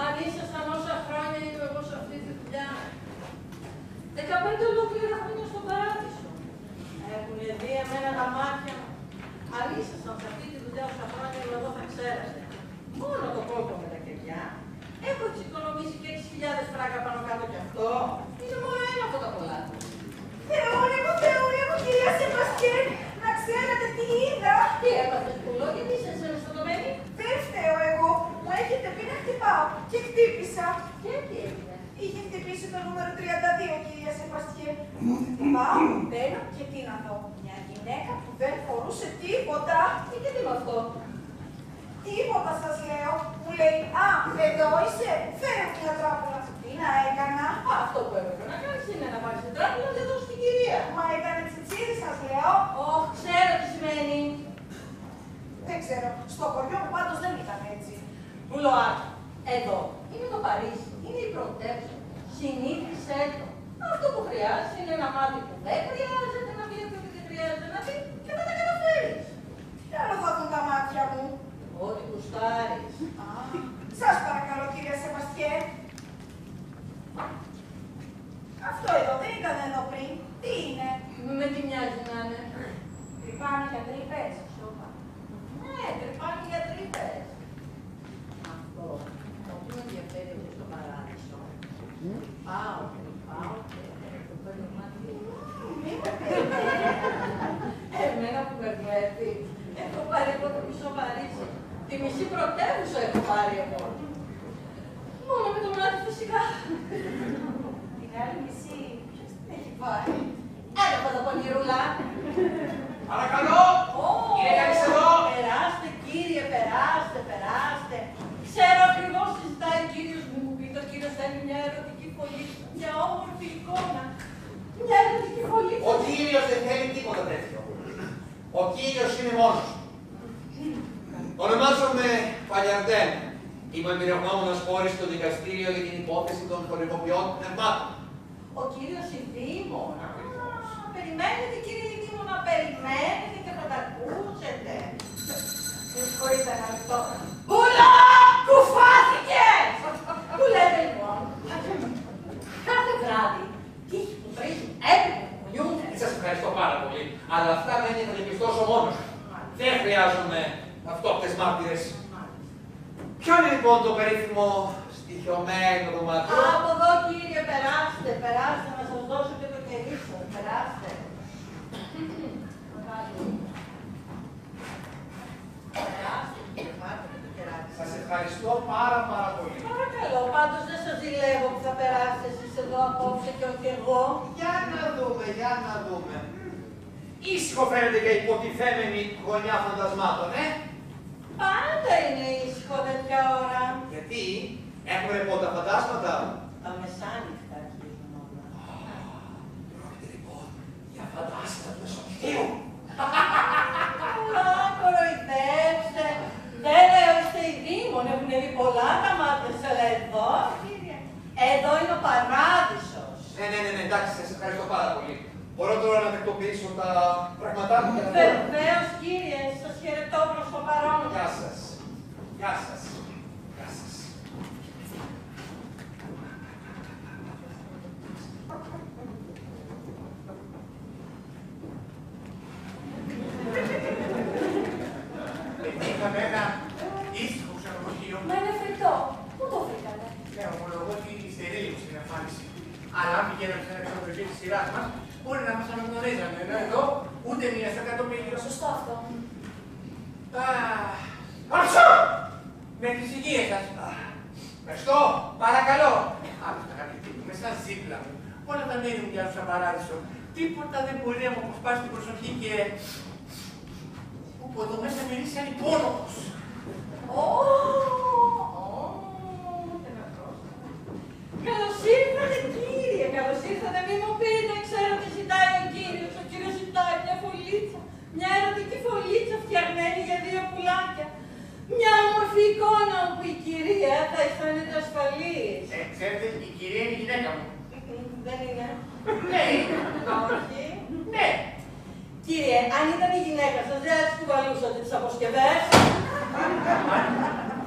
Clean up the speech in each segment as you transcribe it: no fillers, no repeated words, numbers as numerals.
Αν ήσασταν όσα χρόνια είμαι εγώ σε αυτή τη δουλειά. 15 ολόκληρα χρόνια στον παράδεισο. Έχουν δει εμένα τα μάτια μου. Αν ήσασταν σε αυτή τη δουλειά όσα χρόνια εγώ θα ξέρατε. Μόνο το κόκκο με τα κεριά. Έχω εξοικονομήσει και 6.000 φράγκα πάνω κάτω κι αυτό. Είναι μόνο ένα από τα πολλά. Θεόνιμο, κυρία Σεβαστιέ, να ξέρετε τι είδα. Τι έπαθες πουλό, γιατί είσαι ενστερνιστατωμένη. Δεν φταίω εγώ. Μου έχετε πει να χτυπάω και χτύπησα. Και τι έγινε. Είχε χτυπήσει το νούμερο 32, κυρία Σεβαστιέ. Πάω, μπαίνω και τι να δω. Μια γυναίκα που δεν φορούσε τίποτα. Και τι με αυτό. Τίποτα σας λέω. Μου λέει, α, εδώ είσαι, φέρε μου μια τράπουλα. Τι να έκανα. Αυτό που έπρεπε να κάνεις είναι να πάρεις την τράπουλα και δώσεις στην κυρία. Μα ήταν τσιτσίδι σας λέω. Ξέρω τι σημαίνει. Δεν ξέρω. Στο χωριό μου πάντως δεν ήταν έτσι. Μπουλοάκι. Εδώ είναι το Παρίσι. Είναι η πρωτεύουσα. Συνήθισε το. Αυτό που χρειάζεται είναι ένα μάτι που δεν χρειάζεται να βλέπει και δεν χρειάζεται να δει και να τα καταφέρεις. Τι άλλο θα δουν τα μάτια μου. Ό,τι γουστάρεις. Σας παρακαλώ, κυρία Σεβαστιέ. Αυτό εδώ δεν ήταν εδώ πριν. Τι είναι. Με τι μοιάζει να είναι. Τρυπάνι για τρύπες. Ναι, τρυπάνι για τρύπες. Αυτό. Ότι με ενδιαφέρει εδώ στο παράδεισο. Πάω και το παίρνω μάτι. Εμένα που με βλέπει. Έχω πάρει εγώ το μισό Παρίσι. Τη μισή πρωτεύουσα έχω πάρει εγώ. Μόνο με το μάτι φυσικά. Την άλλη μισή ποιος την έχει πάρει. Έλα από τα πονηρούλα. Παρακαλώ! Είναι κανείς εδώ? Περάστε κύριε, περάστε. Ξέρω ακριβώς τι ζητάει ο κύριος μου. Μου πείτε ο κύριος θέλει μια ερωτική φωλή. Μια όμορφη εικόνα. Μια ερωτική φωλή. Ο κύριος δεν θέλει τίποτα τέτοιο. Ο κύριος είναι μόνος. Ονομάζομαι Παλιαντέν. Είμαι εμπειρογνώμονας χώρης στο δικαστήριο για την υπόθεση των χορηγοποιών πνευμάτων. Ο κύριος Ιδήμων. Περιμένετε κύριε Ιδήμονα, περιμένετε και θα τα ακούσετε. Με συγχωρείτε ένα λεπτό. Πουλά! Κουφάθηκες! Που λέτε λοιπόν. Κάθε βράδυ τύχη που βρίζουν έπρεπε που κουνιούνται. Σας ευχαριστώ πάρα πολύ. Αλλά αυτά δεν θα διαπιστώσω μόνος. Δεν χρειάζομαι αυτόπτες μάρτυρες. Ποιο είναι λοιπόν το περίφημο στοιχειωμένο δωμάτιο? Από εδώ κύριε, περάστε, να σας δώσω και το κερί σας, περάστε. Περάστε κύριε, πάρτε και το κεράκι. Σας ευχαριστώ πάρα πολύ. Παρακαλώ, πάντως δεν σας ζηλεύω που θα περάσετε εσείς εδώ απόψε και όχι εγώ. Για να δούμε. Ήσυχο φαίνεται για υποτιθέμενη γωνιά φαντασμάτων, Πάντα είναι ήσυχο τέτοια ώρα. Γιατί έχουμε λοιπόν τα φαντάσματα. Τα μεσάνυχτα αρχίζουν όλα. Πρόκειται λοιπόν για φαντάσματα του μεσονυχτίου. Κοροϊδέψτε. Δεν λέω είστε οι Δήμων, έχουν δει πολλά τα μάτια σας, αλλά εδώ, κύριε, εδώ είναι ο παράδεισος. Ναι, εντάξει, σας ευχαριστώ πάρα πολύ. Μπορώ τώρα να τακτοποιήσω τα πραγματά μου για να πω. Βεβαίως, κύριε, σας χαιρετώ προς το παρόν. Γεια σας. Γεια σας. Είχαμε ένα ήσυχο ξενοδοχείο. Μα είναι φρικτό. Πού το βρήκατε? Ναι, ομολογώ ότι υστερεί λίγο στην εμφάνιση. Αλλά αν πηγαίναμε σε ένα ξενοδοχείο της σειράς μας, μπορεί να μας αναγνωρίζανε. Ενώ εδώ ούτε μία στο 150. Σωστό αυτό. Άψο! Με τις υγείες σας. Ευχαριστώ. Παρακαλώ. Άκουσα αγαπητοί μου, με σαν ζήλα μου. Όλα τα μέρη μου μοιάζουν σαν παράδεισο. Τίποτα δεν μπορεί να μου αποσπάσει την προσοχή και... Όπου εδώ μέσα μυρίζει σαν υπόνομος. Καλώς ήρθατε, κύριε, καλώς ήρθατε. Μη μου πείτε, ξέρω τι ζητάει ο κύριος. Ο κύριος ζητάει μια φωλίτσα. Μια ερωτική φωλίτσα φτιαγμένη για 2 πουλάκια. Μια όμορφη εικόνα όπου η κυρία θα αισθάνεται ασφαλής. Ξέρετε, η κυρία είναι η γυναίκα μου. Δεν είναι. Ναι. Όχι. Ναι. Κύριε, αν ήταν η γυναίκα σας, δεν θα της κουβαλούσατε τις αποσκευές.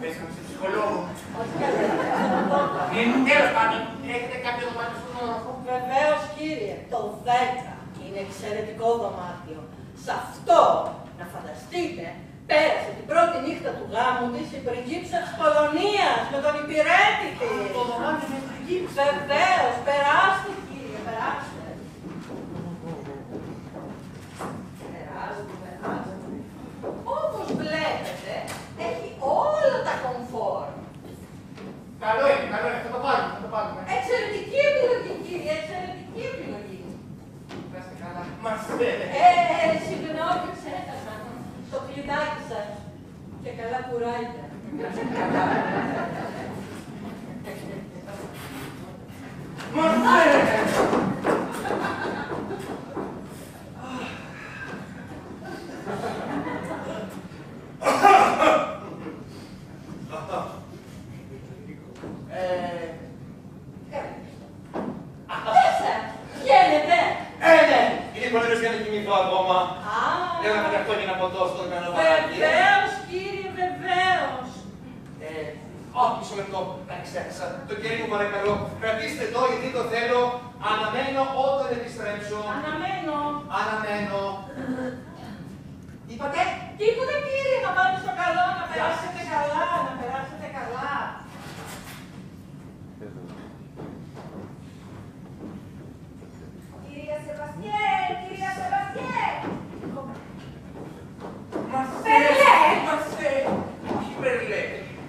Πέσαμε σε ψυχολόγο. Όχι καλύτερα. Τέλος πάντων, έχετε κάποιο δωμάτιο στον όροφο? Βεβαίως, κύριε, το 10 είναι εξαιρετικό δωμάτιο. Σε αυτό, να φανταστείτε, πέρασε την πρώτη νύχτα του γάμου της η πριγκίψα της Πολωνίας με τον υπηρέτη της. Το δωμάτιο με πριγκίψα. Βεβαίως, περάστε, κύριε, περάστε. Όπως βλέπετε, έχει όλα τα κομφόρ. Καλό είναι, θα το πάρουμε, θα το πάρουμε. Εξαιρετική επιλογή, κύριε, εξαιρετική επιλογή. Να είστε καλά. Μας θέλετε. Συγγνώμη, ξέχασα. Το κλειδάκι σας. Και καλά κουράγια. Μας θέλετε. Βγαίνετε. Ναι, είναι πολύ για να κοιμηθώ ακόμα. Έλα με αυτό για να ποτώ στον μενοβαράκι. Βεβαίως, κύριε, βεβαίως. Μισό λεπτό, τα ξέχασα. Το κερί μου παρακαλώ, κρατήστε το γιατί το θέλω. Αναμένω όταν επιστρέψω. Αναμένω. Είπατε? Τίποτα, κύριε, να πάτε στο καλό, να περάσετε καλά, να περάσετε καλά. Κυρία Σεβαστιέ, κυρία Σεβαστιέ. Μασέ, όχι Περλέ.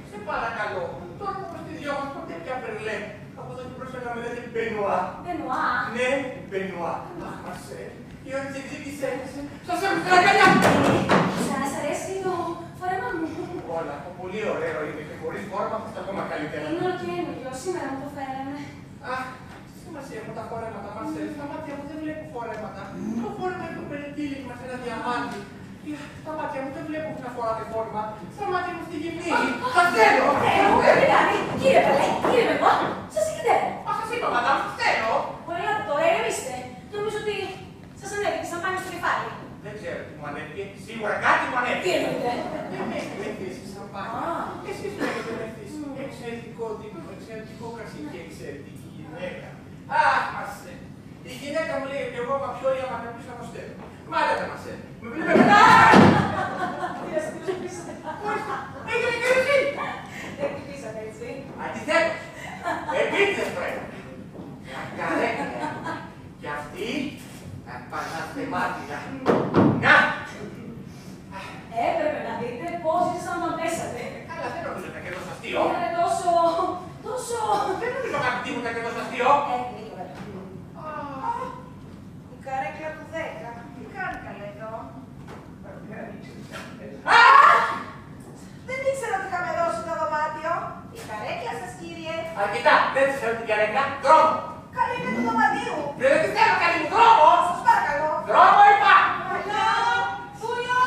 Σε παρακαλώ, τώρα που είμαστε δυο μας ποτέ πια Περλέ. Από εδώ και μπρος να με λέτε Μπενουά. Μπενουά. Ναι, Μπενουά. Αχ, Μασέ, η ώρα της εκδίκης έφτασε. Σας έχω την αγκαλιά. Σας αρέσει το φόρεμα μου? Όλα, πολύ ωραίο είναι και χωρίς φόρεμα θα στα ακόμα καλύτερα. Είναι ολοκαίνουργιο, σήμερα μου το φέρανε. Αχ, τι σημασία έχουν τα φόρεματα, Μασέ. Στα μάτια μου δεν βλέπω φόρεματα. Το φόρεμα είναι το περιτύλιγμα σε ένα διαμάντι. Στα μάτια μου δεν βλέπω που να φοράτε φόρμα. Στα μάτια μου στη γυμνή. Τα θέλω! Δεν κάνει. Κύριε Πελέ, κύριε Μπενουά, σας συγκεντεύω. Μα σας είπα, μαντάμ, σας θέλω! Ωραία, τώρα ηρεμήστε. Νομίζω ότι σας ανέβηκε σαν πάνω στο κεφάλι. Δεν ξέρω τι μου ανέβηκε. Σίγουρα κάτι μου Τι ανέβηκε. εννοείτε? Δεν με έχει μεθύσει σαν πάνω. Εσείς με έχετε μεθύσει. Εξαιρετικό τύπο, εξαιρετικό κρασί και εξαιρετική γυναίκα. Αχ, Μασέ. Η γυναίκα μου λέει ότι εγώ είμαι πιο ή άμα κάποιος να το στέλνω. Μα λέτε, Μασέ. Με βλέπετε. Έγινε και εσύ. Δεν χτυπήσατε έτσι. Αντιθέτως, επίτηδες πρέπει. Μια καρέκλα. Και αυτή επαναστημάτια. Να! Έπρεπε να δείτε πώς ήσασταν να πέσατε. Καλά, δεν νομίζω ότι ήταν αστείο. Ήταν τόσο... Δεν νομίζω αγαπητή μου ήταν αστείο. Νίκολα. Η καρέκλα του 10. Τι κάνει καλά εδώ? Δεν ήξερα ότι είχαμε δώσει το δωμάτιο. Η καρέκλα σας, κύριε. Αρκετά, δεν της θέλω την καρέκλα. Δρόμο. Καλή είναι του δωματίου. Δεν τη θέλω, καλή μου, δρόμο. Σας παρακαλώ. Δρόμο είπα. Φουλιά!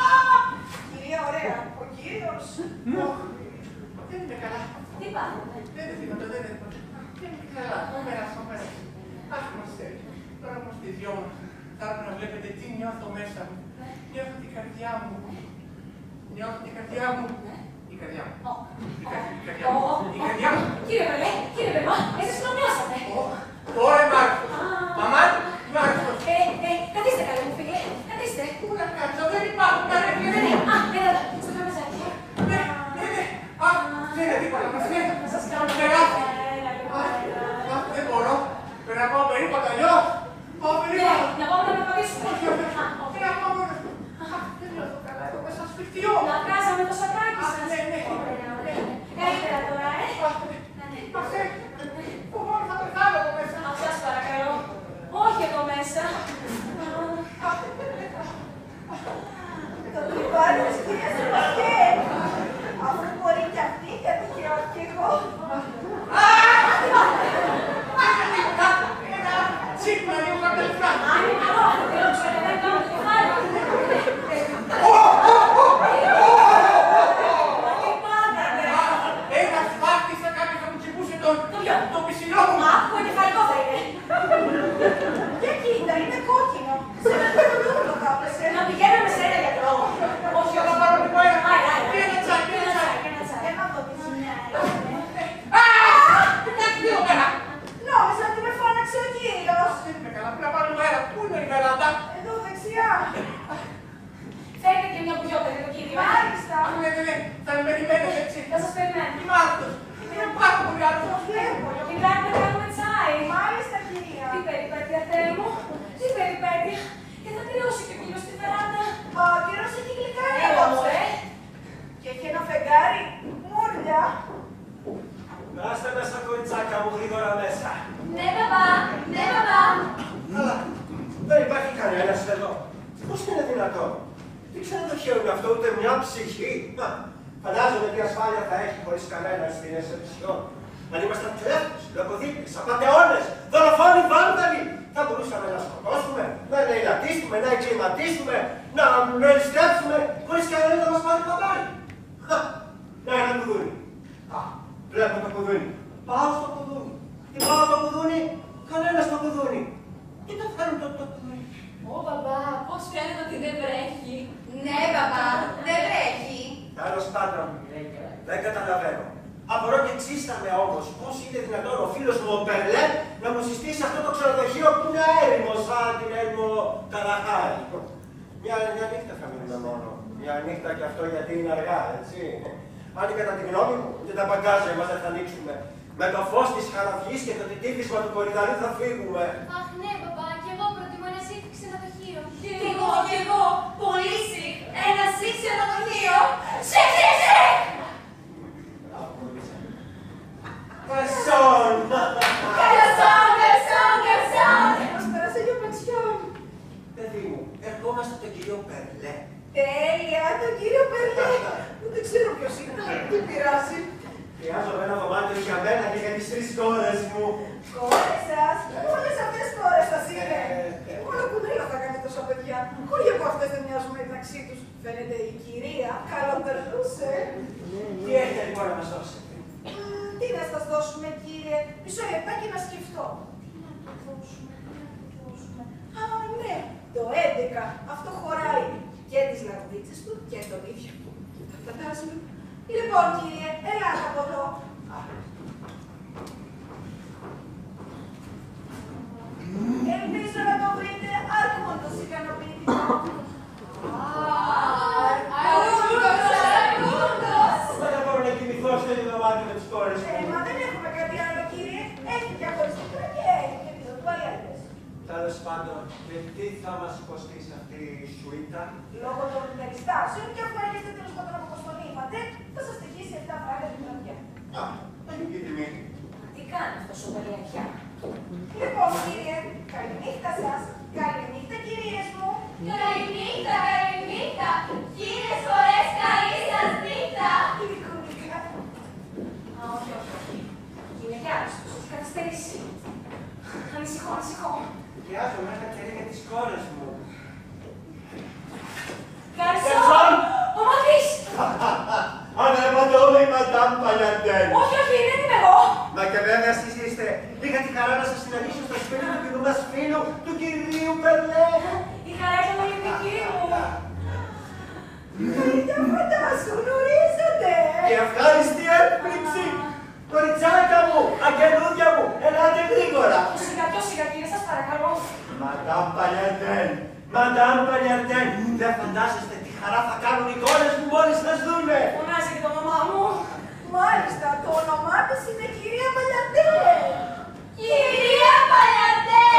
Κυρία, ωραία. Ο κύριος. Δεν είμαι καλά. Τι πάθετε? Δεν είναι τίποτα, δεν είναι τίποτα. Δεν είμαι καλά. Μου πέρασε, μου πέρασε. Αχ, Μασέ. Τώρα που είμαστε οι δυο μας, θα έπρεπε να βλέπετε τι νιώθω μέσα μου. Νιώθω την καρδιά μου. Νιώθω την καρδιά μου. Η καρδιά μου. Η καρδιά μου. Η καρδιά μου. Κύριε Πελέ, κύριε Μπενουά, εσείς το νιώσατε. Τώρα είμαι άρρωστος. Μαμά, είμαι άρρωστος. Καθίστε καλέ μου φίλε, καθίστε. Πού να κάτσω, δεν υπάρχουν καρέκλες. Εδώ, στο τραπεζάκι. Ναι. Αχ, δεν είναι τίποτα, μας είναι. Να σας κάνω Τεράστιο. Αχ, δεν μπορώ. Πρέπει να πάω περίπου αλλιώς. Πάω περίπου. Να πάμε να περπατήσουμε. Όχι, όχι. Πρέπει να πάω μόνο. Αχ, δεν νιώθω καλά, εδώ μέσα στο σπιτιό. Να βγάζαμε το σακάκι σας. Ναι. Καλύτερα τώρα, Αχ, το πισινό μου. Άκου, εγκεφαλικό θα είναι. Για κοίτα, είναι κόκκινο. Σε ένα τέτοιο το κάπλεσαι. Να πηγαίναμε σε ένα γιατρό. Όχι, αλλά πάρω λίγο αέρα. Και ένα τσάι, και ένα τσάι. Ένα από τη ζημιά. Δύο πέρα. Νόμιζα ότι με φώναξε ο κύριος. Δεν είμαι καλά, πρέπει να πάρω λίγο αέρα. Πού είναι η βεράντα? Εδώ δεξιά. Φέρετε και μια μπουζιότα για το κύριο. Μάλιστα. Ναι, θα με περιμένετε έτσι. Θα σας περιμένω. Είμαι άρρωστος. Είναι πάρα πολύ άρρωστος. Κοιτάξτε να κάνουμε τσάι. Μάλιστα, κυρία. Τι περιπέτεια, Θεέ μου. Τι περιπέτεια. Και θα κρυώσει και ο κύριος στη βεράντα. Ο κύριος έχει γλυκάρει Έλα, απόψε. μωρέ. Και έχει ένα φεγγάρι μούρλια. Άστε μέσα, κοριτσάκια μου, γρήγορα μέσα. Ναι, μπαμπά. Ναι, μπαμπά. Αλλά δεν υπάρχει κανένας εδώ. Πώς είναι δυνατόν? Τι ξενοδοχείο είναι αυτό, ούτε μια ψυχή? Να, φαντάζομαι τι ασφάλεια θα έχει χωρίς κανέναν στην ρεσεψιόν. Αν ήμασταν κλέφτες, λογοδίτες, απατεώνες, δολοφόνοι, βάνδαλοι, θα μπορούσαμε να σκοτώσουμε, να ελεηλατήσουμε, να εγκληματίσουμε, να επιστρέψουμε χωρίς κανέναν να μας πάρει χαμπάρι. Να, ένα κουδούνι. Α, βλέπω το κουδούνι. Πάω στο κουδούνι. Χτυπάω το κουδούνι, κανένας στο κουδούνι. Τι το φέρνουν το κουδούνι? Ω, μπαμπά, πώς φαίνεται ότι δεν βρέχει. Ναι, μπαμπά, δεν βρέχει. Τέλος πάντων, δεν καταλαβαίνω. Απορώ και ξύσταμε όμως πώς είναι δυνατόν ο φίλος μου ο Περλέ να μου συστήσει αυτό το ξενοδοχείο που είναι έρημο σαν την έρημο Καλαχάρη. Μια νύχτα θα μείνουμε μόνο. Μια νύχτα και αυτό γιατί είναι αργά, έτσι. Αν κατά τη γνώμη μου και τα μπαγκάζια μας δεν θα ανοίξουμε. Με το φως της χαραυγής και το τυτίφισμα του κορυδαλού θα φύγουμε. Αχ, ναι, μπαμπά, κι εγώ προτιμώ ένα σιφ ξενοδοχείο. Κι εγώ, πολύ σιφ, ένα σιφ ξενοδοχείο. Σιφ, σιφ, σιφ. Κασόν! Κασόν, κασόν, κασόν. Μας πέρασε για πενσιόν. Παιδί μου, ερχόμαστε τον κύριο Περλέ. Τέλεια, τον κύριο Περλέ. Δεν ξέρω ποιος είναι, τι πειράζει. Χρειάζομαι ένα δωμάτιο για μένα και για τις 3 κόρες μου. Κόρες σας, όλες αυτές κόρες σας είναι. Μόνο κουνέλα θα κάνει τόσα παιδιά. Χώρια που αυτές δεν μοιάζουν μεταξύ τους. Φαίνεται η κυρία καλοπερνούσε. Τι έχετε λοιπόν να μας δώσετε? Τι να σας δώσουμε, κύριε? Μισό λεπτάκι να σκεφτώ. Τι να του δώσουμε, τι να του δώσουμε. Α, ναι, το 11. Αυτό χωράει και τις λαμπίτσες του και το ίδιο. Φαντάζομαι. Λοιπόν, κύριε, ελάτε από εδώ. Ελπίζω να το βρείτε αρκούντος ικανοποιητικό. Αρκούντος! Δεν μπορώ να κοιμηθώ στο ίδιο δωμάτιο με τις κόρες μου. Μα δεν έχουμε κάτι άλλο, κύριε. Έχει διαχωριστικά και έχει και τις τουαλέτες. Τέλος πάντων, και τι θα μας κοστίσει αυτή η σουίτα? Λόγω των περιστάσεων και αφού έρχεστε τέλος πάντων από όπως τον είπατε, θα σας στοιχήσει 7 φράγκα την βραδιά. Α, έχει τιμή. Τι κάνει αυτός ο Μελιακιά. Λοιπόν, κύριε, καληνύχτα σας. Καληνύχτα, κυρίες μου. Καληνύχτα, καληνύχτα. Χίλιες φορές καλή σας νύχτα. Γλυκούλικα. Α, όχι, όχι, όχι. Είναι κι άρρωστος, έχει καθυστερήσει. Ανησυχώ, ανησυχώ. Χρειάζομαι ένα κερί για τις κόρες μου. Καρσόν! Ο Μακρύς! Ανεπαντώμη, Μαντάμ Παλιαντέν. Όχι, όχι, δεν είμαι εγώ. Μα και βέβαια εσείς είστε. Είχα την χαρά να σας συναντήσω στο σπίτι του κοινού μας φίλου, του κυρίου Περλέ. Η χαρά ήταν όλη δική μου. Καληνύχτα, φαντάσου, γνωρίζετε. Και ευχάριστη έκπληξη. Κοριτσάκια μου, αγγελούδια μου, ελάτε γρήγορα. Σιγά, πιο σιγά, κύριε, σας παρακαλώ. Μαντάμ Παλιαντέν, Μαντάμ Παλιαντέν, δεν φαντάζεστε τι χαρά θα κάνουν οι κόρες μου μόλις σας δούνε. Φωνάζει και το όνομά μου. Μάλιστα, το όνομά της είναι κυρία Παλιαντέ. Κυρία Παλιαντέ,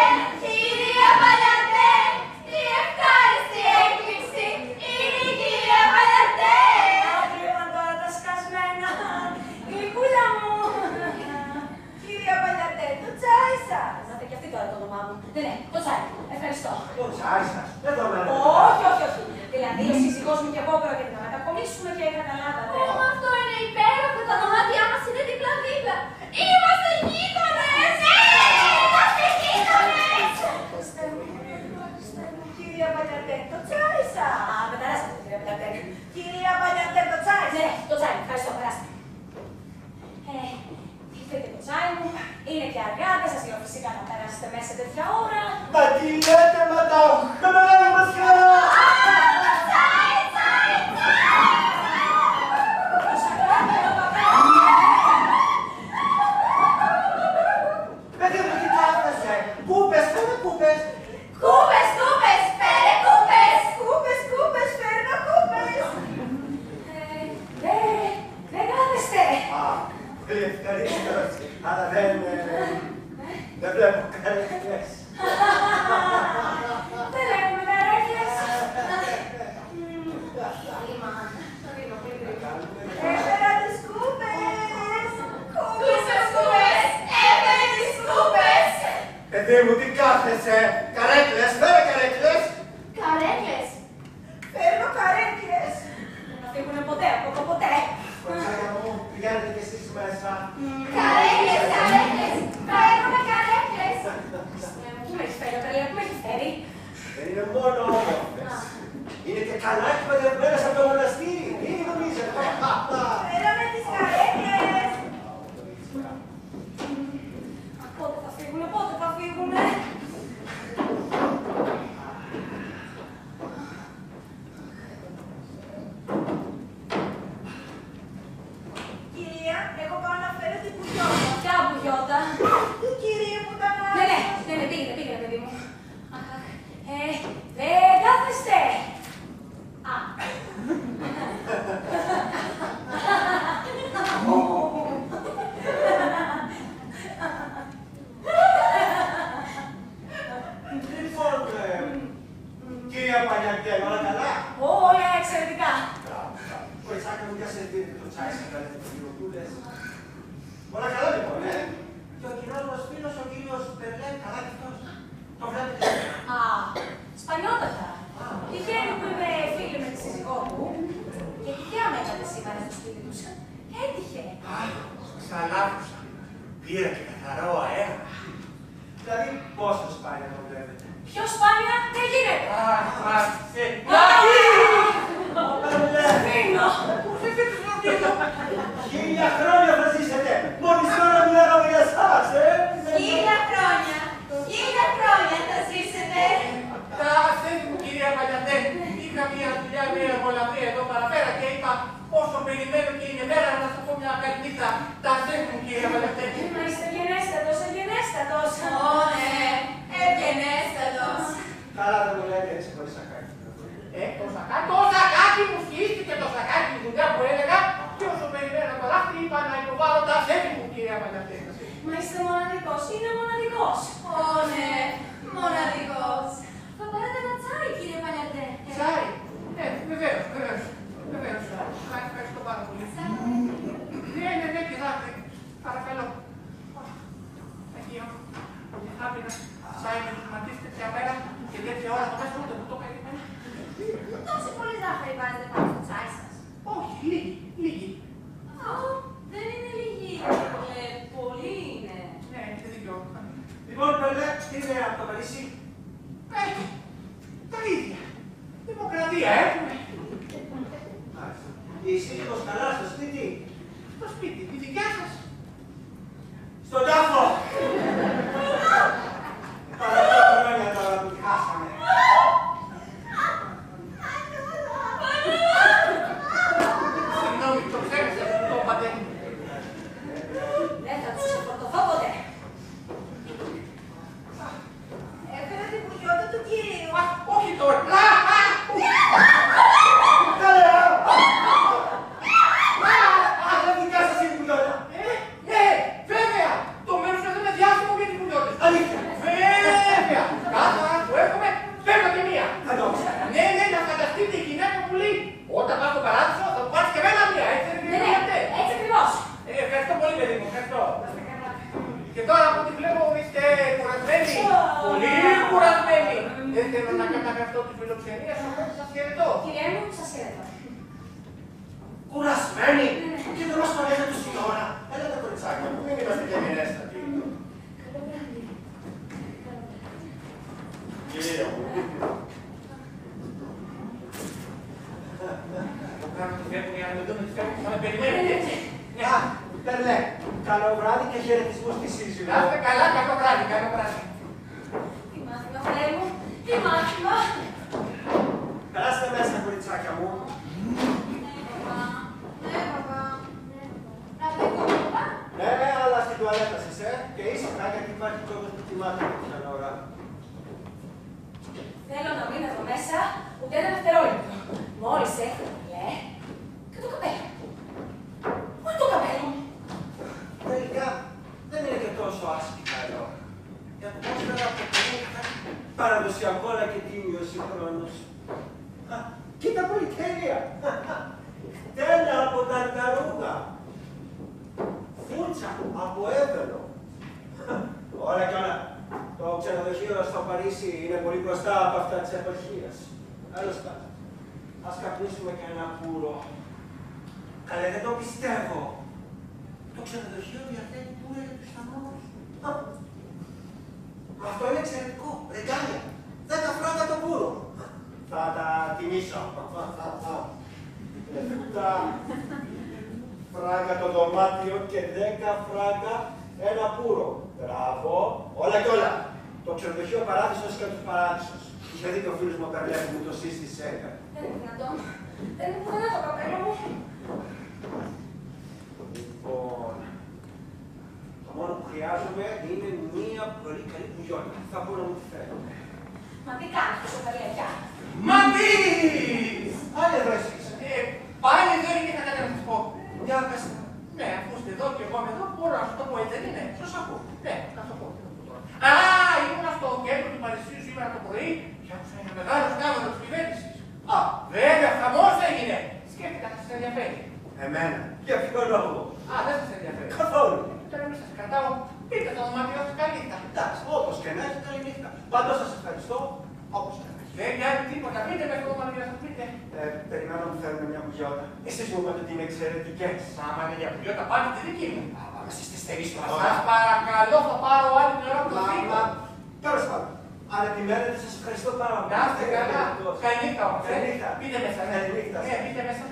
κυρία Παλιαντέ. Τι ευχάριστη έκπληξη. Είναι η κυρία Παλιαντέ. Άκρυβαν τώρα τα σκασμένα. Γλυκούλα μου. Κυρία Παλιαντέ, το τσάι σας. Μάτε και αυτή τώρα το όνομά μου. Ναι, το τσάι. Ευχαριστώ. Το τσάι σας, δεν το μένετε. Όχι, όχι, όχι. Δηλαδή, ο σύζυγός μου και εγώ πρόκειται να μετακομίσουμε και καταλάβατε. Αυτό είναι υπέροχο. Τα δωμάτια μας είναι δίπλα-δίπλα. Είμαστε γείτονες. Είμαστε γείτονες. Κυρία Παλιαντέ, το τσάι σας. Α, μεταράσατε, κύριε Πιλατέ. Κυρία Παλιαντέ, το τσάι σας. Ναι, το τσάι. Ευχαριστώ, περάστε. Τι θέλετε, τσάι μου. Είναι και αργά, δεν σας λέω φυσικά να περάσετε μέσα τέτοια ώρα. Μα τι λέτε, μαντάμ, με μεγάλη μας χαρά! Τσάι, τσάι, τσάι! Το σακράκι εδώ παπέλα. Παιδί μου, τι κάθεσαι, κούπες, φέρε κούπες. Κούπες, κούπες, φέρε κούπες. Κούπες, κούπες, φέρνω κούπες. Δεν κάθεστε. Α, ευχαριστώ, αλλά δεν βλέπω καρέκλες. Δεν έχουμε καρέκλες. Έφερα τις κούπες. Κούπες, κούπες, έφερε τις κούπες. Παιδί μου, τι κάθεσαι, καρέκλες, φέρε καρέκλες. Καρέκλες. Φέρνω καρέκλες. Δεν θα φύγουνε ποτέ από εδώ, ποτέ. Κοριτσάκια μου, πηγαίνετε κι εσείς μέσα. Καρέκλες, καρέκλες. Φέρνουμε καρέκλες. Πού με έχεις φέρει, Αταλία, πού με έχεις φέρει. Δεν είναι μόνο όμορφες. Είναι και καλά εκπαιδευμένες από το μοναστήρι. Μην νομίζετε. Φέραμε τις καρέκλες. Πότε θα φύγουνε, πότε θα φύγουνε. Κυρία, εγώ πάω να φέρω την μπουγιώτα. Ποια μπουγιώτα. Η κυρία που τα Ναι, πήγαινε, παιδί μου. Δεν κάθεστε. Α. Λοιπόν, κυρία Πανιατέλ, όλα καλά. Όλα εξαιρετικά. Κοριτσάκια μου, για σερβίρετε το τσάι σας, καλέτε τις γυροκούλες. Όλα καλά λοιπόν, Και ο κοινός μας φίλος, ο κύριος Περλέ, καλά κι αυτός. Το βλέπετε. Α, σπανιότατα. Τυχαίνει που είμαι φίλη με τη σύζυγό του και τυχαία με έκανε σήμερα στο σπίτι τους. Έτυχε. Ξαλάκουσα. Πήρα και καθαρό αέρα. Δηλαδή, πόσο σπάνια το βλέπετε. Πιο σπάνια δεν γίνεται. Φύγω. Χίλια χρόνια θα ζήσετε. Μόλις τώρα μιλάγαμε για εσάς, 1000 χρόνια. 1000 χρόνια θα ζήσετε. Τα θέλει μου, κυρία Παλιατέ, είχα μια δουλειά, μια εργολαβία εδώ παραπέρα και είπα όσο περιμένω και είναι μέρα να σου πω μια καλή νύχτα. Τα θέλει μου, κυρία Παλιατέ. Μα είστε ευγενέστατος, ευγενέστατος. Ω, ναι, ευγενέστατος. Καλά δεν μου λέτε έτσι χωρίς σακάκι. Το σακάκι μου σχίστηκε το σακάκι τη δουλειά που έλεγα και όσο περιμένω το λάθη είπα να υποβάλω τα θέλει μου, κυρία Παλιατέ. Μα είστε μοναδικός, είναι μοναδικός. Ω, ναι, μοναδικός. Θα πάρετε ένα τσάι, κύριε Παλιατέ. Τσάι. Βεβαίως. Ευχαριστώ πάρα πολύ. Ναι, κοιτάξτε. Παρακαλώ. Αγίο. Θα πήρα τσάι με τους ματίς τέτοια μέρα και τέτοια ώρα το μέσα ούτε που το περιμένω. Τόση πολύ ζάχαρη βάζετε πάνω στο τσάι σας. Όχι, λίγη. Α, δεν είναι λίγη. Πολύ είναι. Ναι, έχετε δίκιο. Λοιπόν, Περλέ, τι είναι από το Παρίσι. Τα ίδια. Δημοκρατία έχουμε. Η σύζυγος καλά στο σπίτι. Στο σπίτι, τη δικιά σας. Στον τάφο. Παρά χρόνια τώρα που τη χάσαμε. Συγγνώμη, το ξέρετε, το είπατε. Δεν θα τους ξεφορτωθώ ποτέ. Έφερα την μπουγιώτα του κυρίου. Όχι τώρα. Δεν δικιά σας είναι η μπουλιώτα. Ναι, βέβαια. Το μέρος σας είναι διάσημο για τις μπουλιώτες. Αλήθεια. Βέβαια. Κάθε φορά που έρχομαι, παίρνω και μία. Θα το ξέρω. Ναι, να φανταστείτε η γυναίκα που λέει όταν πας στο παράδεισο θα μου πάρεις και εμένα μία. Έτσι είναι Ναι, κύριε Παλιατέ. έτσι ακριβώς. Ευχαριστώ πολύ, παιδί μου. Ευχαριστώ. Και τώρα από ό,τι βλέπω είστε κουρασμένοι. Πολύ κουρασμένοι. Δεν θέλω να καταγραφώ τη φιλοξενία σας, οπότε σας χαιρετώ. Κύριε μου, σας χαιρετώ. Κουρασμένοι. Και δεν μας παρέχετε τόση ώρα. Έλα τα κοριτσάκια μου, μην είμαστε και μοιρέστατοι. Κυρία μου. Μου κάνουν τη φεύγουν για να με δουν, θα με περιμένετε έτσι. Α, Περλέ, καλό βράδυ και χαιρετισμούς στη σύζυγο. Να είστε καλά, καλό βράδυ, καλό βράδυ. Τι μάθημα, Θεέ μου, τι μάθημα. Περάστε μέσα, κοριτσάκια μου. Ναι, παπά. Ναι, παπά. Να βρω παπά. Ναι, αλλά στην τουαλέτα σας, και ήσυχα, γιατί υπάρχει κόσμος που κοιμάται τέτοια ώρα. Θέλω να μείνω εδώ μέσα ούτε ένα δευτερόλεπτο. Μόλις έρθει το μπλε και το καπέλο. Πού είναι το καπέλο μου? Τελικά δεν είναι και τόσο άσχημα εδώ. Η ατμόσφαιρα αποτελεί κάτι παραδοσιακό αλλά και τίμιο συγχρόνως. Κοίτα πολυτέλεια! Τέλα από ταρταρούγα! Φούτσα από έβελο! Όλα κι όλα. Το ξενοδοχείο στο Παρίσι είναι πολύ μπροστά από αυτά της εποχής. Άλλος πάντων. Ας καπνίσουμε και ένα πουρο. Καλέ, δεν το πιστεύω. Το ξενοδοχείο διαθέτει πουρο για τους θαμμούς. Αυτό είναι εξαιρετικό. Ρεγκάλια. 10 φράγκα το πουρο. Θα τα τιμήσω. 7 φράγκα το δωμάτιο και 10 φράγκα ένα πουρο. Μπράβο. Όλα κι όλα. Το ξενοδοχείο Παράδεισος και τους Παράδεισος. Είχε δει και ο φίλος μου ο Καρλέφ μου το σύστησε. Δεν είναι δυνατόν. Δεν είναι πουθενά το καπέλο μου. Λοιπόν, το μόνο που χρειάζομαι είναι μία πολύ καλή μπουγιότα. Θα πω να μου τη φέρω. Μα τι κάνεις τόσο καλή αγιά? Μαντής! Πάλι εδώ εσείς. Πάλι εδώ είναι και κάτι να σας πω. Για πες μου. Ναι, αφού είστε εδώ και εγώ είμαι εδώ, μπορώ να σου το πω, έτσι δεν είναι? Σας ακούω. Ναι, να σου πω. Α, ήμουν στο κέντρο του Παρισιού σήμερα το πρωί και άκουσα ένα μεγάλο σκάνδαλο της κυβέρνησης. Α, βέβαια, χαμός έγινε. Σκέφτηκα να σας ενδιαφέρει. Εμένα. Για ποιο λόγο? Α, δεν σας ενδιαφέρει. Καθόλου. Τώρα μην σας κρατάω. Πείτε το δωμάτιό σας καλή νύχτα. Εντάξει, όπως και να έχει, καλή νύχτα. Πάντως σας ευχαριστώ. Όπως και να έχει. Δεν κάνει τίποτα. Πείτε με το δωμάτιο σας, πείτε. Περιμένω να μου φέρουν μια μπουγιότα. Εσείς μου είπατε ότι είναι εξαιρετικές. Άμα είναι για πουλιότα, πάτε τη δική μου. Μα εσείς τη στερήσετε Σας τώρα. παρακαλώ, θα πάρω άλλη την ώρα που θα φύγω. Τέλος πάντων. Αν επιμένετε, σας ευχαριστώ πάρα πολύ. Να είστε καλά. Καλή νύχτα όμως. Καλή νύχτα. Πείτε μέσα. Καλή νύχτα. Ναι, πείτε μέσα.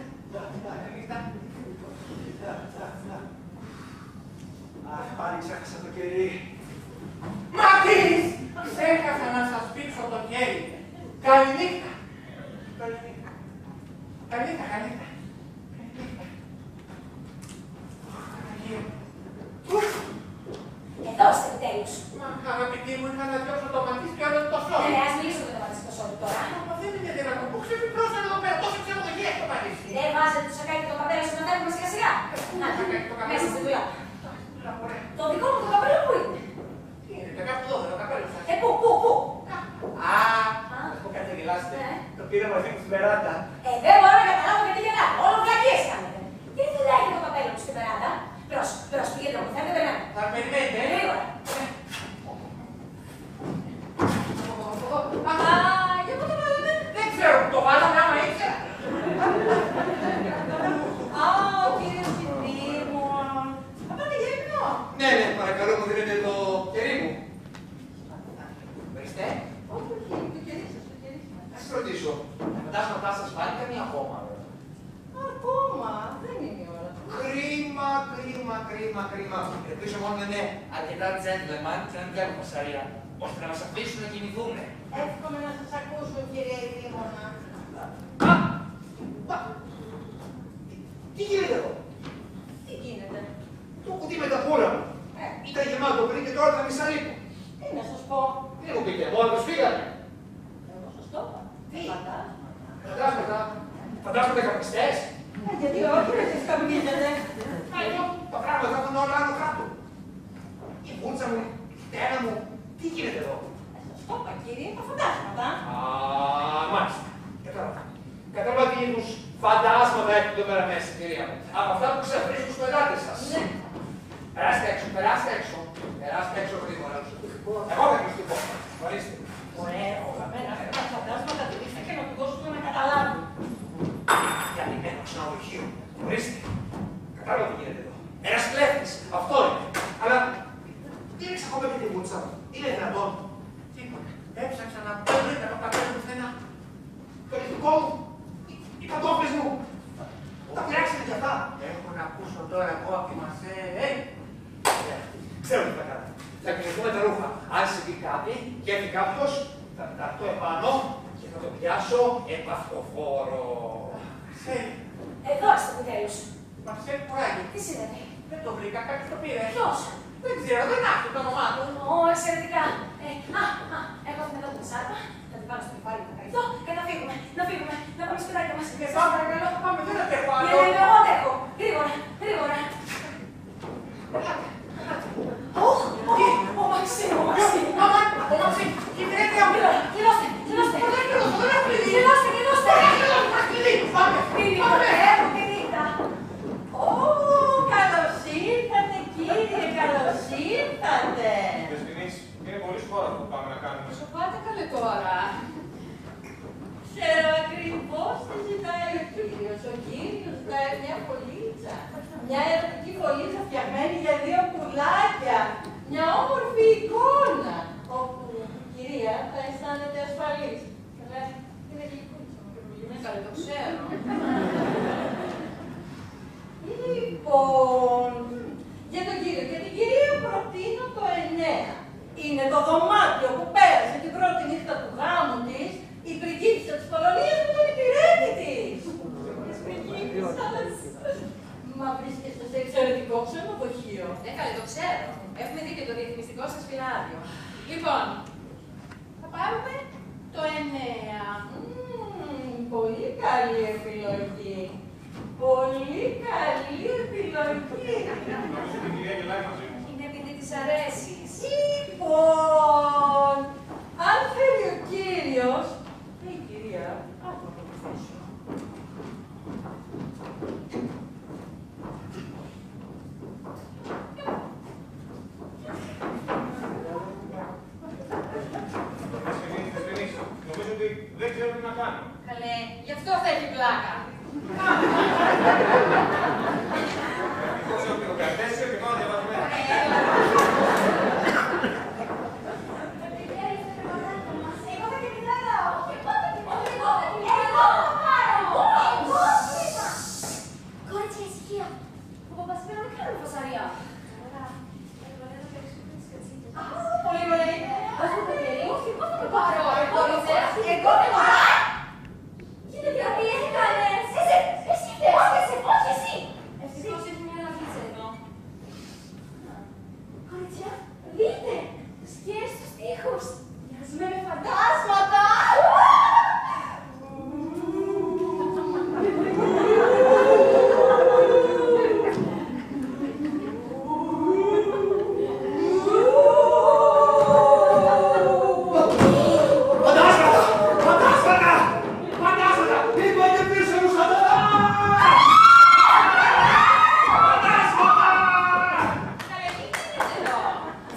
Καλή νύχτα. Αχ, πάλι ξέχασα το κερί. Μάκης! Ξέχασα να σας πήξω το χέρι. Καλή νύχτα. Καλή νύχτα. Καλή νύχτα, καλή νύχτα. Εδώ είστε επιτέλους. Μα, αγαπητή μου, είχα να διώξω το ματίς και όλο το σώμα. Ναι, ας μιλήσουμε για το μάτι στο σώμα τώρα. Μα δεν είναι δυνατόν που ξεφυπρώσαν εδώ πέρα τόσο ξενοδοχεία στο Παρίσι. Δεν βάζετε το σακάκι και το καπέλο στο να φεύγουμε σιγά σιγά. Να, μέσα στη δουλειά. Το δικό μου το καπέλο πού είναι? Τι είναι, το κάπου εδώ, το καπέλο σας. Πού? Α, να πω κάτι να γελάσετε. Ναι. Το πήρα μαζί μου στην περάντα. Δεν μπορώ να καταλάβω γιατί γελάτε. Όλο βλακίες κάνετε. Τι δουλειά έχει το καπέλο μου στην περάντα? Προς, πήγαινε μου, θέλετε περνάμε. Θα περιμένετε, Γρήγορα. Α, για πού το βάλαμε? Δεν ξέρω που το βάλαμε, άμα ήξερα. Α, ο κύριος Κινδύμων. Θα πάτε για ύπνο. Ναι, ναι, παρακαλώ μου δίνετε το κερί μου. Ορίστε. Όχι, το κερί σας, το κερί σας. Να σας ρωτήσω, τα φαντάσματά σας πάλι καμία ακόμα. Ακόμα, δεν είναι η ώρα. Κρίμα. Ελπίζω μόνο να είναι αρκετά gentleman και να μην κάνουν πασαρία, ώστε να μας αφήσουν να κινηθούμε. Εύχομαι να σας ακούσω, κύριε Δήμονα. Τι γίνεται εδώ? Τι γίνεται? Το κουτί με τα πουλα μου. Ήταν γεμάτο πριν και τώρα θα μισά λίγο. Τι να σας πω? Τι μου πείτε, μόνο τους φύγανε. Εγώ σας το είπα. Τι? Φαντάσματα. Φαντάσματα καπνιστές. Γιατί όχι, δεν σας καμπνίζετε. Εδώ τα πράγματα θα έχουν όλα άλλο κάτω. Η βούλτσα μου, η τέρα μου, τι γίνεται εδώ? Σας το είπα, κύριε, τα φαντάσματα. Α, μάλιστα. Κατάλαβα τι είδους φαντάσματα έχετε εδώ πέρα μέσα, κυρία μου. Από αυτά που ξεφρίζουν στους πελάτες σας. Ναι. Περάστε έξω. Περάστε έξω γρήγορα. Εγώ θα κλειστώ. Ορίστε. Ωραία, όλα μένα αυτά τα φαντάσματα τηρήστε και να του δώσουμε να καταλάβουν. Γιατί μένω ξενοδοχείο. Ορίστε. Κατάλαβα τι γίνεται εδώ. Ένας κλέφτης. Αυτό είναι. Αλλά τι ρίξα ακόμα και τη βούλτσα μου. Είναι δυνατόν? Τίποτα. Έψαξα να πω βρήκα το καπέλο του πουθενά. Το λιχτικό μου. Οι παντόφλες μου. Τα πειράξετε κι αυτά. Έχω να ακούσω τώρα εγώ από τη Μασέ. Θα κοιμηθούμε τα ρούχα. Αν συμβεί κάτι και έρθει κάποιος, θα ταχτώ επάνω και θα το πιάσω επαυτοφόρο. Ξέρει, Εδώ είστε επιτέλους. Μαρσέλ Κουράγη. Τι συνέβη? Δεν το βρήκα, κάποιος το πήρε. Ποιος? Δεν ξέρω, δεν άκουσα το όνομά του. Ω, εξαιρετικά. Έχω αυτή εδώ την σάρπα. Θα την πάρω στο κεφάλι μου, ευχαριστώ. Και να φύγουμε, να φύγουμε, να πάμε σπιτάκια μας. Ναι, πάμε, παρακαλώ, πάμε, δεν αντέχω άλλο. Ναι, εγώ αντέχω. Γρήγορα, γρήγορα. Ω, Μαξί, ο Μαξί. Ο Μαξί, η γυναίκα μου. Γελώστε, γελώστε. Δεν έχω κλειδί. Γελώστε, γελώστε. Τα κλειδί, πάμε. Έχω και νύχτα. Ω, καλώς ήρθατε κύριε, καλώς ήρθατε. Δεσποινής, είναι πολύ σπόρα που πάμε να κάνουμε. Σου πάτε καλέ τώρα. Ξέρω ακριβώς τι ζητάει ο κύριος. Ο κύριος ζητάει μια φωλίτσα. Μια ερωτική φωλίτσα φτιαγμένη για 2 πουλάκια. Μια όμορφη εικόνα. Όπου η κυρία θα αισθάνεται ασφαλής. Καλά, είναι γλυκούλitσα μου και μου καλέ, το ξέρω. Λοιπόν, για τον κύριο και την κυρία προτείνω το 9. Είναι το δωμάτιο που πέρασε την πρώτη νύχτα του γάμου της η πριγκίπισσα της Πολωνίας με τον υπηρέτη της. Της πριγκίπισσας. Μα βρίσκεστε σε εξαιρετικό ξενοδοχείο. Καλέ, το ξέρω. Έχουμε δει και το διαφημιστικό σας φυλάδιο. Λοιπόν, θα πάρουμε το 9. Πολύ καλή επιλογή. Πολύ καλή επιλογή. Νομίζω ότι η κυρία γελάει μαζί μου. Είναι επειδή της αρέσεις. Λοιπόν, αν θέλει ο κύριος, η κυρία, ας το ακολουθήσω. Δεσποινής, νομίζω ότι δεν ξέρω τι να κάνω. Καλέ, γι' αυτό θα έχει πλάκα. Εγώ ξέρω ότι το κατέσιο και πάω να διαβάζω μέρα. Κορίτσια, ησυχία. Ο παπάς πέρα δεν κάνει φασαρία. Πολύ ωραία. Ας το παιδί, όχι, πώς θα το πάρω. Εγώ δεν το κοίτα τι έκανες. Εσύ φταίς. Όχι εσύ. Ευτυχώς έχει μια λαβίτσα εδώ. Κορίτσια, δείτε. Σκιές στους τοίχους. Μοιάζουμε με φαντάσματα.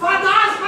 Φαντάσματα!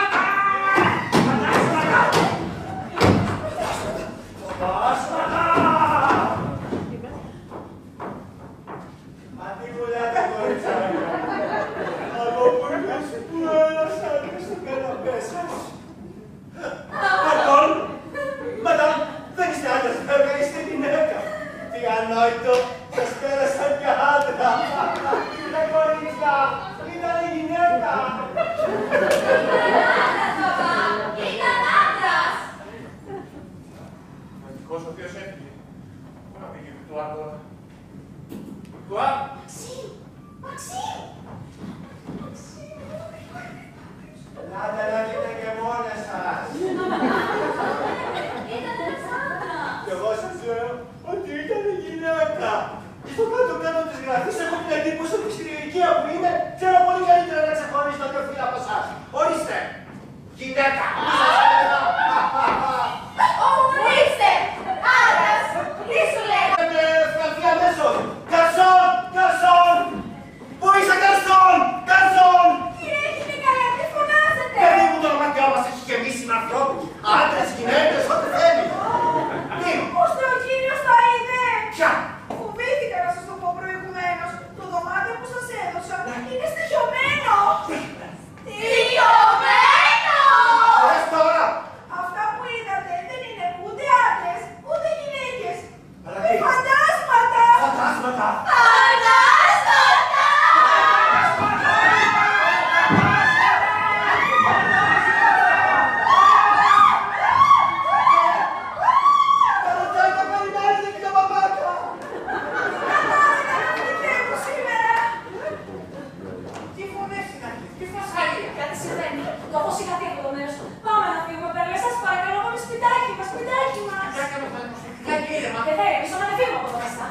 Άιντε δε, πίσω να φύγω από εδώ μέσα.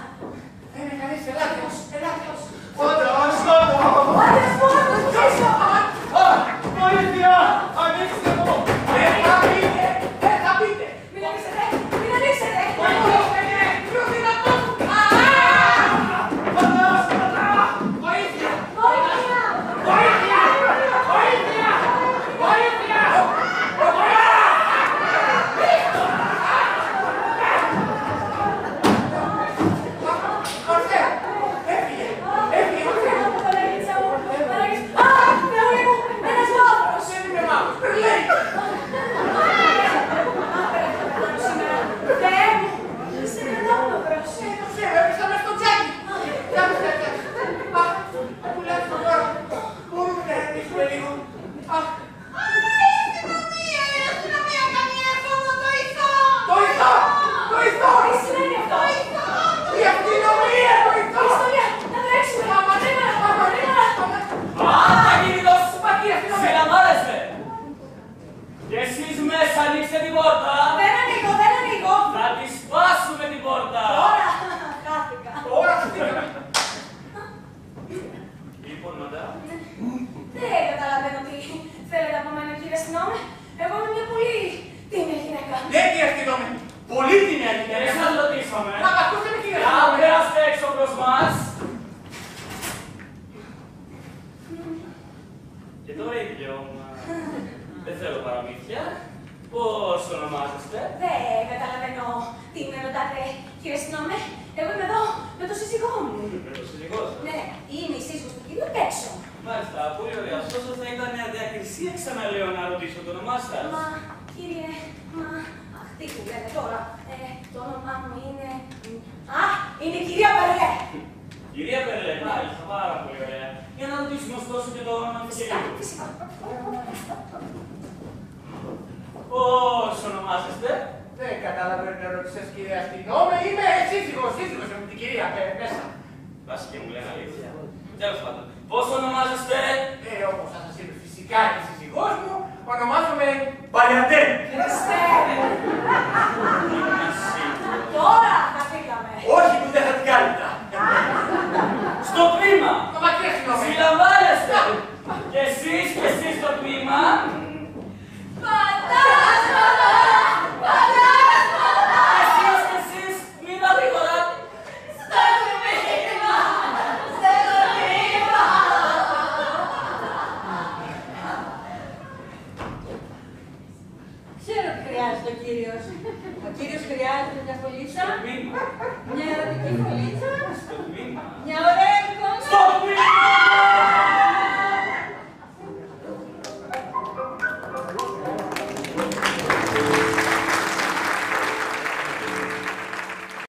Δεν είναι κανείς, ελάτε ως, ελάτε ως. Όντως, όντως. Άντε, σπόρτος, που πίσω. Βοήθεια! Ανοίξτε μου! Δεν θα πείτε, δεν θα πείτε. Μην ανοίξετε, μην ανοίξετε. Πιο δυνατόν. Φαντάσματα! Βοήθεια! Βοήθεια. Βοήθεια! Βοήθεια! Βοήθεια! Ορθέ! Έφυγε! Έφυγε! Ορθέ! Παναγίτσα μου, Παναγίτσα. Α, Θεούλη μου, ένας μαύρος. Δεν είμαι μαύρος! Λέει! Θεέ μου, είσαι κατάμαυρος. Το ξέρω, έπεσα μες στο τσάκι! Κάτσε, κάτσε! Αχ, τουλάχιστον τώρα μπορούμε να ηρεμήσουμε λίγο. Αχ, το ηθό! Το ηθό! Τι σημαίνει αυτό? Η αστυνομία! Το ηθό! Ιστορία, να τρέξουμε. Γρήγορα, γρήγορα. Ακίνητος! Πακί, αστυνομία! Συλλαμβάνεστε! Και εσείς μέσα ανοίξτε την πόρτα! Δεν ανοίγω, δεν ανοίγω. Θα τη σπάσουμε την πόρτα! Τώρα, χάθηκα. Τώρα χτύπαμε! Λοιπόν, μαντά, Δεν καταλαβαίνω τι θέλετε από μένα, κύριε αστυνόμε. Εγώ είμαι μια πολύ τίμια γυναίκα. Ναι, κύριε αστυνόμη! Πολύ τιμιά γυναίκα! δεν σας ρωτήσαμε. Μα ακούσατε, κύριε Αν αστυνόμη! περάσετε έξω προς μας. Και τώρα η δικαιώμα. Δεν θέλω παραμύθια. Πώς ονομάζεστε? Δεν καταλαβαίνω τι με ρωτάτε, κύριε αστυνόμε. Εγώ είμαι εδώ με το σύζυγό μου. Με το σύζυγό σας. Ναι, είμαι η σύζυγος του κυρίου απ' έξω. Μάλιστα, πολύ ωραία. Ωστόσο θα ήταν μια διακρισία, ξαναλέω, να ρωτήσω το όνομά σας. Μα, κύριε, αχ, τι που λέτε τώρα. Το όνομά μου είναι... Α, είναι η κυρία Περλέ. Κυρία Περλέ, μάλιστα, πάρα πολύ ωραία. Για να ρωτήσουμε ωστόσο και το όνομα του Φυσικά, κυρίου. φυσικά. Πώς ονομάζεστε? Δεν καταλαβαίνω την ερώτηση σας, κύριε αστυνόμη. Είμαι σύζυγος με την κυρία μέσα. Βάσει και μου λένε αλήθεια. Τέλος πάντων. Πώς ονομάζεστε? Όπως θα σας είπε φυσικά και η σύζυγός μου, ονομάζομαι Παλιαντέ. Χριστέ, Είμαι σίγουρος. τώρα χαθήκαμε. Όχι που δεν θα την κάλυπτα. Στο τμήμα! Το μακρύ αστυνόμη. Συλλαμβάνεστε! Και εσείς στο τμήμα. Φαντάσματα! Φαντάσματα! Εσείς, μην τα γρήγορα. Στο τμήμα! Στο τμήμα! Ξέρω τι χρειάζεται ο κύριος. Ο κύριος χρειάζεται μια φωλίτσα, Στο τμήμα. μια ερωτική φωλίτσα, Στο τμήμα. μια ωραία